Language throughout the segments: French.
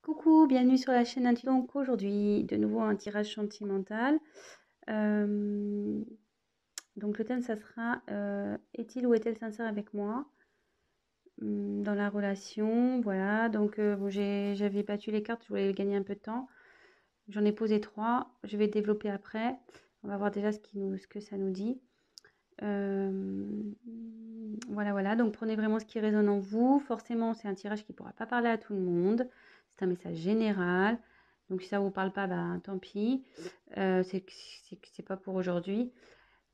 Coucou, bienvenue sur la chaîne Intuition. Donc aujourd'hui, de nouveau un tirage sentimental. Euh, donc le thème, ça sera est-il ou est-elle sincère avec moi dans la relation? Voilà, donc bon, j'avais battu les cartes, je voulais gagner un peu de temps. J'en ai posé 3, je vais développer après. On va voir déjà ce que ça nous dit. Euh, voilà, donc prenez vraiment ce qui résonne en vous. Forcément, c'est un tirage qui ne pourra pas parler à tout le monde. C'est un message général. Donc si ça ne vous parle pas, bah, tant pis. C'est pas pour aujourd'hui.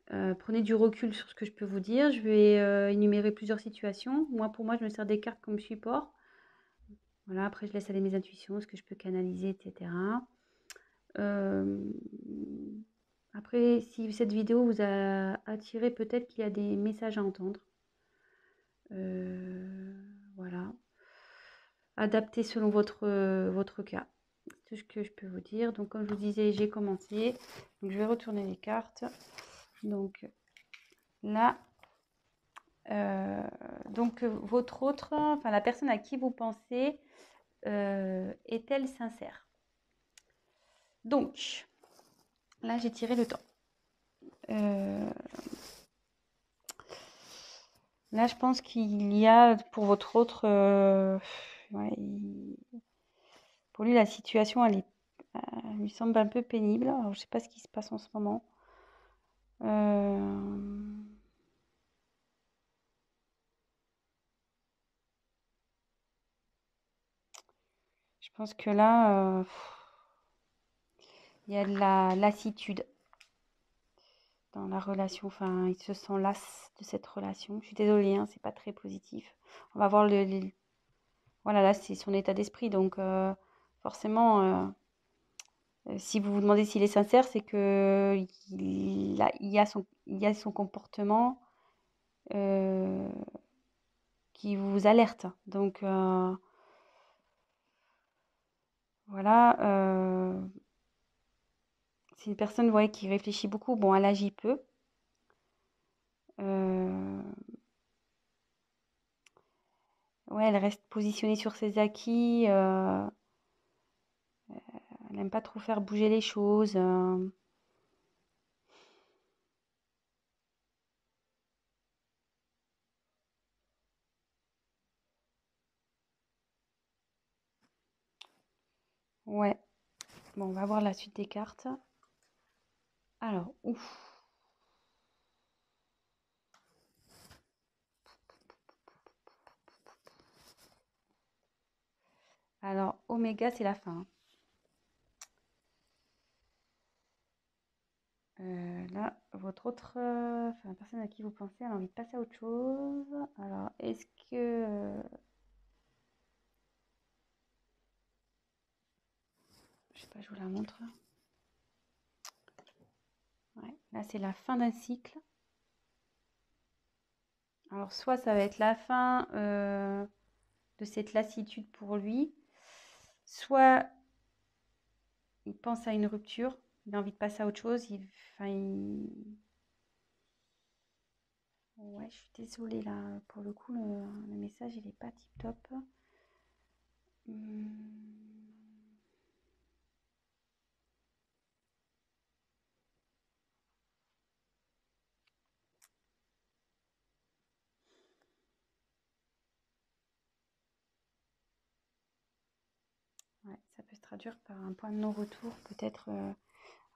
Prenez du recul sur ce que je peux vous dire. Je vais énumérer plusieurs situations. Pour moi, je me sers des cartes comme support. Voilà, après, je laisse aller mes intuitions, ce que je peux canaliser, etc. Euh, Après, si cette vidéo vous a attiré, peut-être qu'il y a des messages à entendre. Voilà. Adapté selon votre cas. C'est tout ce que je peux vous dire. Donc, comme je vous disais, j'ai commencé. Donc, je vais retourner les cartes. Donc, là, votre autre, enfin, la personne à qui vous pensez, est-elle sincère? Donc, là, j'ai tiré le temps. Là, je pense qu'il y a pour votre autre, ouais, pour lui, la situation, lui semble un peu pénible. Alors, je sais pas ce qui se passe en ce moment. Je pense que là, il y a de la lassitude dans la relation. Enfin, il se sent las de cette relation. Je suis désolée, hein, c'est pas très positif. On va voir voilà, là, c'est son état d'esprit. Donc, forcément, si vous vous demandez s'il est sincère, c'est que il y a son comportement euh, qui vous alerte. Donc, voilà. C'est une personne, vous voyez, qui réfléchit beaucoup. Bon, elle agit peu. Euh, ouais, elle reste positionnée sur ses acquis. Elle n'aime pas trop faire bouger les choses. Ouais. Bon, on va voir la suite des cartes. Alors, ouf. Alors, Oméga, c'est la fin. Là, votre autre, enfin, la personne à qui vous pensez, elle a envie de passer à autre chose. Alors, est-ce que... je sais pas, je vous la montre. Ouais, là, c'est la fin d'un cycle. Alors, soit ça va être la fin de cette lassitude pour lui, soit il pense à une rupture, il a envie de passer à autre chose. Ouais, je suis désolée là, pour le coup, le message, il est pas tip top. Ouais, ça peut se traduire par un point de non-retour, peut-être.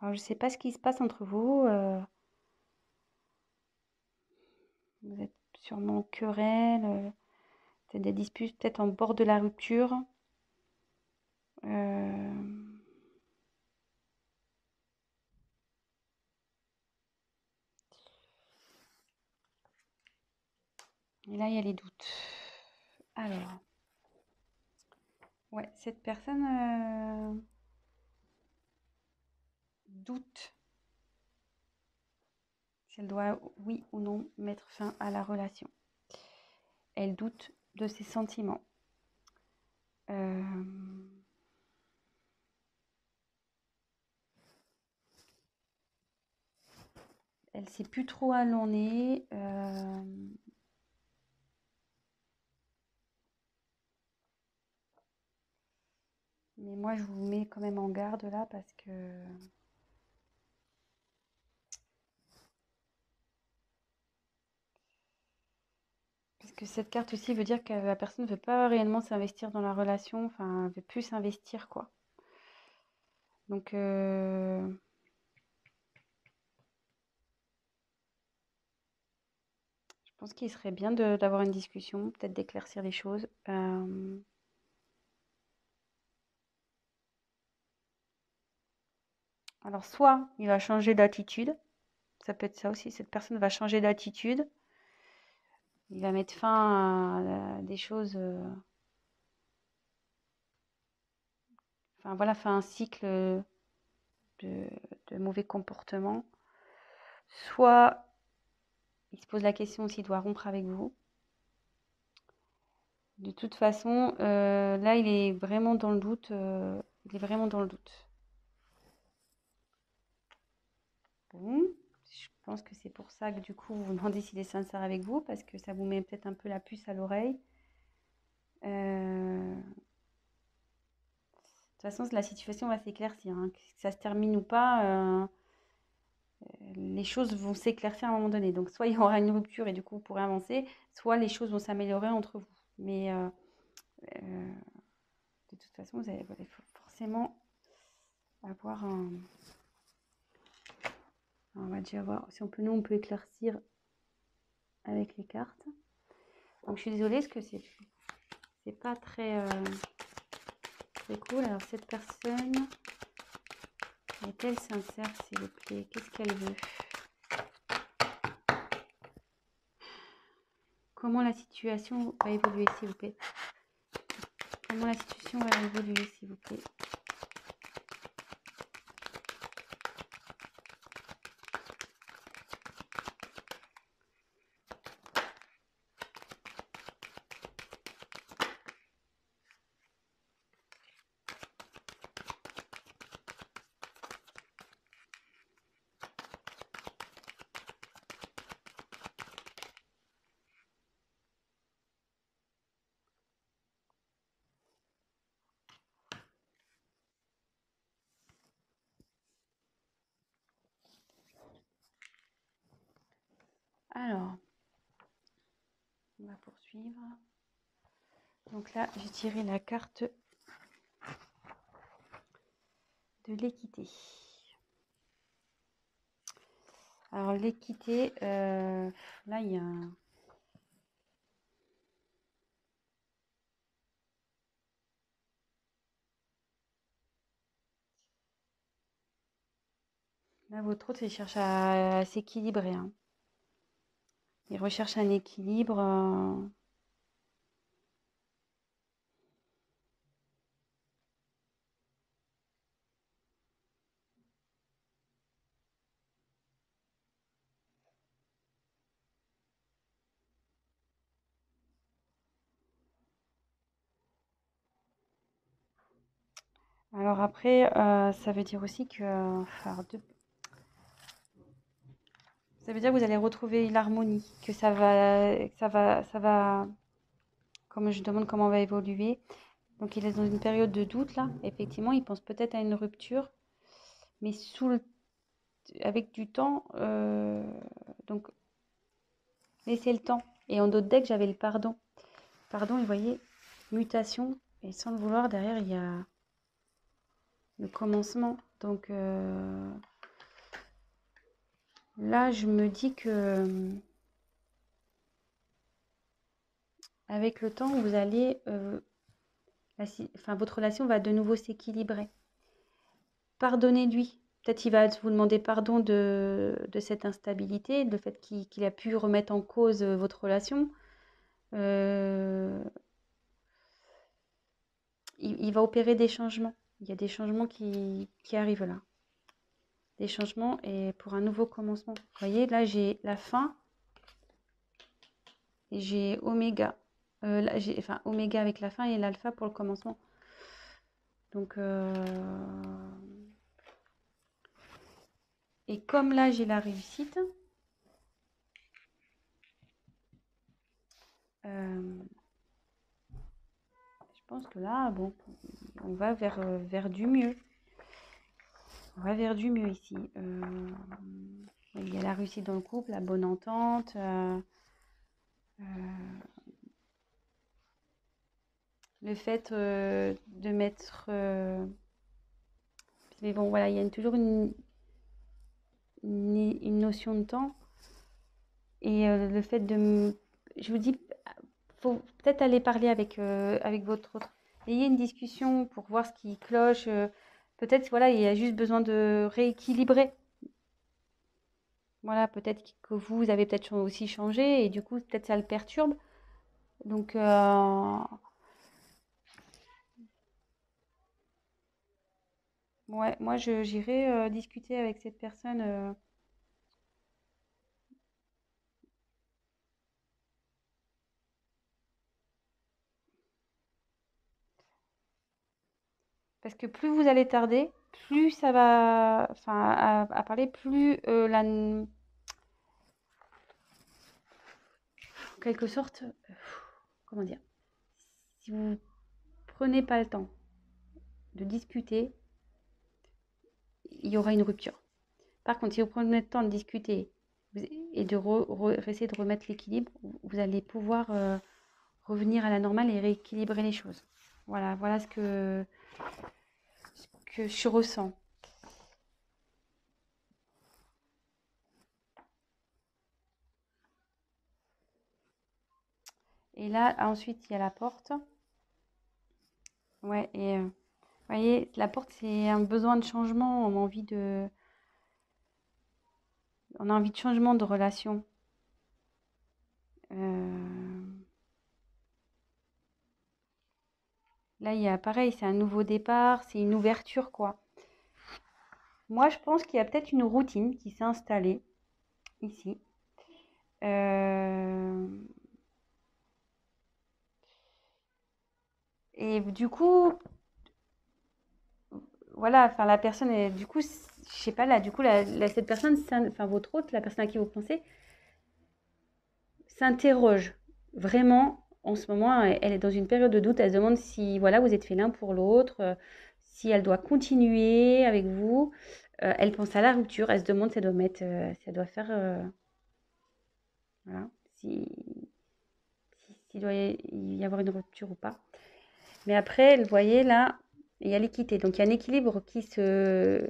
Alors, je sais pas ce qui se passe entre vous. Vous êtes sûrement en querelle, peut-être des disputes, peut-être en bord de la rupture. Euh, Et là, il y a les doutes. Alors, ouais, cette personne doute si elle doit, oui ou non, mettre fin à la relation. Elle doute de ses sentiments. Euh, Elle sait plus trop où elle en est. Mais moi, je vous mets quand même en garde là parce que cette carte aussi veut dire que la personne ne veut pas réellement s'investir dans la relation, enfin, elle veut plus s'investir, quoi. Donc, je pense qu'il serait bien d'avoir une discussion, peut-être d'éclaircir les choses. Alors, soit il va changer d'attitude, ça peut être ça aussi, cette personne va changer d'attitude, il va mettre fin à des choses, enfin voilà, faire un cycle de, de mauvais comportements. Soit il se pose la question s'il doit rompre avec vous. De toute façon, là, il est vraiment dans le doute. Il est vraiment dans le doute. Bon, je pense que c'est pour ça que du coup, vous vous demandez s'il est sincère avec vous, parce que ça vous met peut-être un peu la puce à l'oreille. De toute façon, la situation va s'éclaircir, hein. Que ça se termine ou pas, les choses vont s'éclaircir à un moment donné. Donc, soit il y aura une rupture et du coup, vous pourrez avancer, soit les choses vont s'améliorer entre vous. Mais euh, de toute façon, vous allez forcément avoir un... On va déjà voir si on peut, nous, on peut éclaircir avec les cartes. Donc, je suis désolée parce que c'est pas très cool. Alors, cette personne est-elle sincère, s'il vous plaît? Qu'est-ce qu'elle veut? Comment la situation va évoluer, s'il vous plaît? Comment la situation va évoluer, s'il vous plaît? Alors, on va poursuivre. Donc là, j'ai tiré la carte de l'équité. Alors, l'équité, là, il y a un... Là, votre autre, il cherche à s'équilibrer, hein. Il recherche un équilibre. Alors après, ça veut dire aussi que... ça veut dire que vous allez retrouver l'harmonie, que ça va, comme je demande comment on va évoluer. Donc il est dans une période de doute là. Effectivement, il pense peut-être à une rupture, mais avec du temps. Donc laissez le temps. Et en d'autres decks, j'avais le pardon. Pardon, et vous voyez, mutation. Et sans le vouloir, derrière, il y a le commencement. Donc là, je me dis que avec le temps, vous allez, votre relation va de nouveau s'équilibrer. Pardonnez-lui. Peut-être il va vous demander pardon de cette instabilité, le fait qu'il a pu remettre en cause votre relation. Il va opérer des changements. Il y a des changements qui arrivent là. Des changements et pour un nouveau commencement. Vous voyez, là, j'ai la fin et j'ai oméga. Là, oméga avec la fin et l'alpha pour le commencement. Donc, et comme là, j'ai la réussite, je pense que là, bon, on va vers du mieux. On va vers du mieux ici. Il y a la réussite dans le couple, la bonne entente. Le fait de mettre... mais bon, voilà, il y a toujours une notion de temps. Et le fait de... Je vous dis, faut peut-être aller parler avec votre autre. Ayez une discussion pour voir ce qui cloche. Peut-être, voilà, il y a juste besoin de rééquilibrer. Voilà, peut-être que vous avez peut-être aussi changé et du coup, peut-être ça le perturbe. Donc, ouais, moi, j'irai discuter avec cette personne. Parce que plus vous allez tarder, plus ça va, enfin, à parler, plus en quelque sorte, comment dire, si vous prenez pas le temps de discuter, il y aura une rupture. Par contre, si vous prenez le temps de discuter et de essayer de remettre l'équilibre, vous allez pouvoir revenir à la normale et rééquilibrer les choses. Voilà ce que je ressens. Et là, ensuite, il y a la porte. Ouais, et vous voyez, la porte, c'est un besoin de changement. On a envie de changement de relation. Là, il y a pareil, c'est un nouveau départ, c'est une ouverture, quoi. Moi, je pense qu'il y a peut-être une routine qui s'est installée ici. Euh, Et du coup, voilà, enfin la personne est, du coup, je sais pas là, du coup, cette personne, enfin votre hôte, la personne à qui vous pensez, s'interroge vraiment en ce moment. Elle est dans une période de doute. Elle se demande si, voilà, vous êtes fait l'un pour l'autre, si elle doit continuer avec vous. Elle pense à la rupture. Elle se demande si elle doit mettre, si elle doit faire, voilà, s'il doit y avoir une rupture ou pas. Mais après, vous voyez là, il y a l'équité. Donc il y a un équilibre qui se...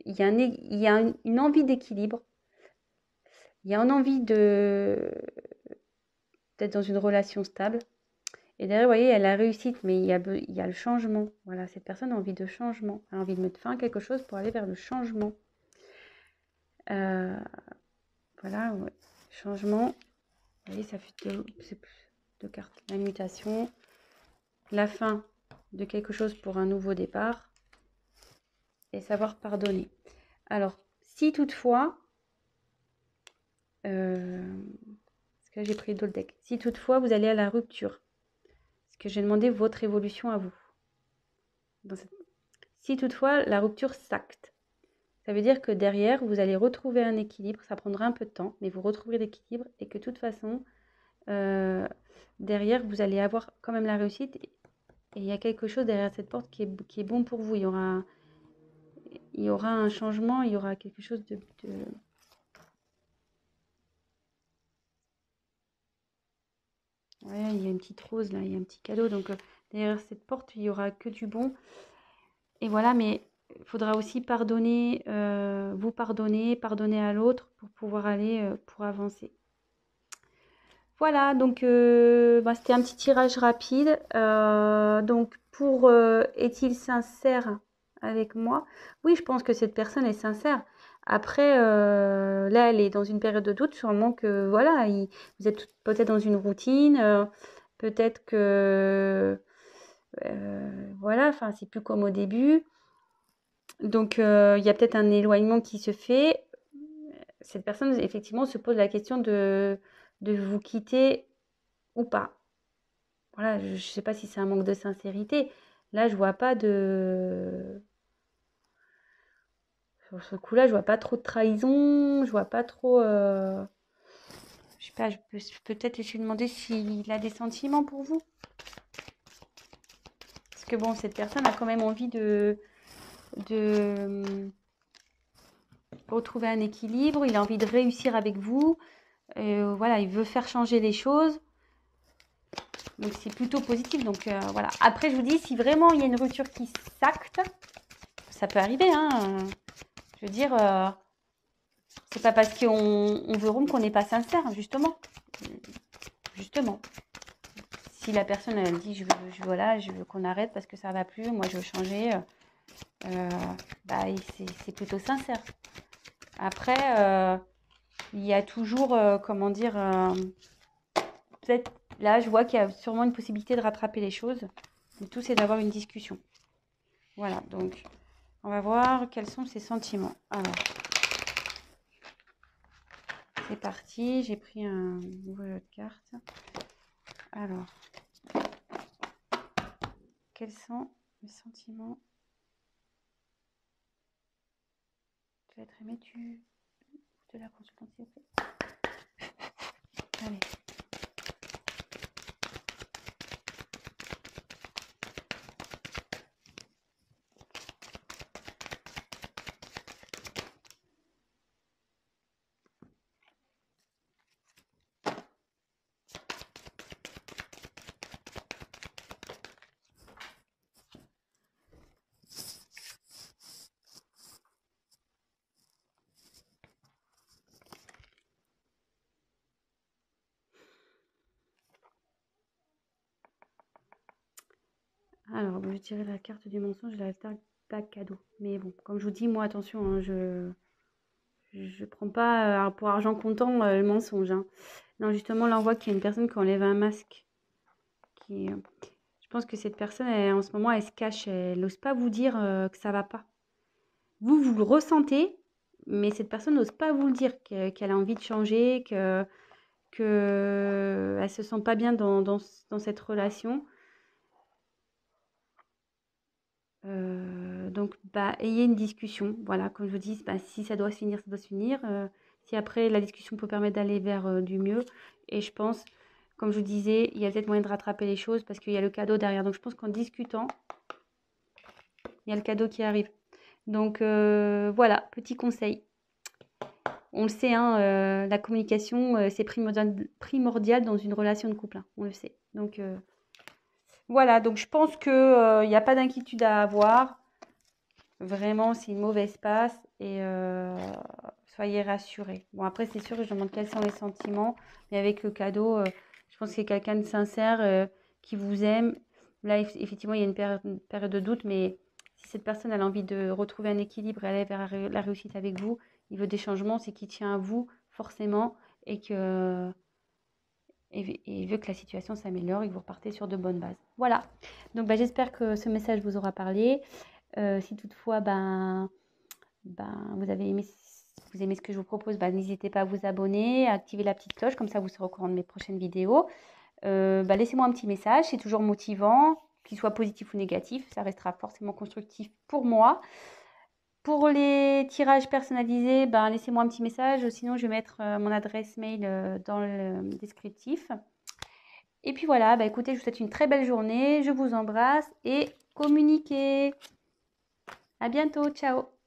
Il y a une envie d'équilibre. Il y a une envie d'être dans une relation stable. Et derrière, vous voyez, il y a la réussite, mais il y a le changement. Voilà, cette personne a envie de changement. Elle a envie de mettre fin à quelque chose pour aller vers le changement. Voilà, ouais. Changement. Vous voyez, ça fait deux cartes. La mutation. La fin de quelque chose pour un nouveau départ. Et savoir pardonner. Alors, si toutefois, parce que là j'ai pris le deck, si toutefois vous allez à la rupture, parce que j'ai demandé votre évolution à vous. Si toutefois la rupture s'acte, ça veut dire que derrière vous allez retrouver un équilibre, ça prendra un peu de temps, mais vous retrouverez l'équilibre et que de toute façon, derrière vous allez avoir quand même la réussite et il y a quelque chose derrière cette porte qui est bon pour vous. Il y aura un changement, il y aura quelque chose de ouais, il y a une petite rose là, il y a un petit cadeau. Donc derrière cette porte, il y aura que du bon. Et voilà, mais il faudra aussi pardonner, vous pardonner à l'autre pour pouvoir aller, pour avancer. Voilà, donc c'était un petit tirage rapide. Donc pour est-il sincère avec moi? Oui, je pense que cette personne est sincère. Après, là, elle est dans une période de doute, sûrement que voilà, vous êtes peut-être dans une routine, peut-être que voilà, enfin, c'est plus comme au début. Donc, il y a peut-être un éloignement qui se fait. Cette personne, effectivement, se pose la question de vous quitter ou pas. Voilà, je ne sais pas si c'est un manque de sincérité. Là, je vois pas de... Sur ce coup-là, je vois pas trop de trahison, je vois pas trop... Je sais pas, je peux peut-être essayer de demander s'il a des sentiments pour vous. que bon, cette personne a quand même envie de retrouver un équilibre, il a envie de réussir avec vous. Voilà, il veut faire changer les choses. Donc, c'est plutôt positif. Donc, voilà. Après, je vous dis, si vraiment il y a une rupture qui s'acte, ça peut arriver. Hein. Je veux dire, c'est pas parce qu'on veut rompre qu'on n'est pas sincère, justement. Justement. Si la personne elle dit, voilà, je veux qu'on arrête parce que ça va plus, moi je veux changer, bah, c'est plutôt sincère. Après, il y a toujours, comment dire, peut-être là, je vois qu'il y a sûrement une possibilité de rattraper les choses. Le tout, c'est d'avoir une discussion. Voilà, donc, on va voir quels sont ses sentiments. Alors, c'est parti. J'ai pris un nouveau jeu de cartes. Alors, quels sont les sentiments? Tu vas être aimé, de la consultance, s'il vous plaît. Allez. Alors, je dirais la carte du mensonge et la carte pas cadeau. Mais bon, comme je vous dis, moi, attention, hein, je prends pas pour argent comptant le mensonge. Hein. Non, justement, là, on voit qu'il y a une personne qui enlève un masque. Je pense que cette personne, en ce moment, elle se cache. Elle n'ose pas vous dire que ça va pas. Vous le ressentez, mais cette personne n'ose pas vous le dire, qu'elle a envie de changer, qu'elle ne se sent pas bien dans cette relation. Donc, bah, ayez une discussion. Voilà, comme je vous dis, bah, si ça doit se finir, ça doit se finir. Si après, la discussion peut permettre d'aller vers du mieux. Et je pense, comme je vous disais, il y a peut-être moyen de rattraper les choses parce qu'il y a le cadeau derrière. Donc, je pense qu'en discutant, il y a le cadeau qui arrive. Donc, voilà, petit conseil. On le sait, hein, la communication, c'est primordial dans une relation de couple. Hein, on le sait. Donc, voilà, donc je pense qu'il n'y a pas d'inquiétude à avoir. Vraiment, c'est une mauvaise passe et soyez rassurés. Bon, après, c'est sûr que je demande quels sont les sentiments, mais avec le cadeau, je pense que c'est quelqu'un de sincère qui vous aime. Là, effectivement, il y a une période de doute, mais si cette personne a envie de retrouver un équilibre et aller vers la réussite avec vous, il veut des changements, c'est qu'il tient à vous forcément et il veut que la situation s'améliore et que vous repartez sur de bonnes bases. Voilà. Donc, bah, j'espère que ce message vous aura parlé. Si toutefois, vous aimez ce que je vous propose, n'hésitez pas à vous abonner, à activer la petite cloche, comme ça vous serez au courant de mes prochaines vidéos. Laissez-moi un petit message, c'est toujours motivant, qu'il soit positif ou négatif, ça restera forcément constructif pour moi. Pour les tirages personnalisés, laissez-moi un petit message, sinon je vais mettre mon adresse mail dans le descriptif. Et puis voilà, écoutez, je vous souhaite une très belle journée, je vous embrasse et communiquez. À bientôt, ciao!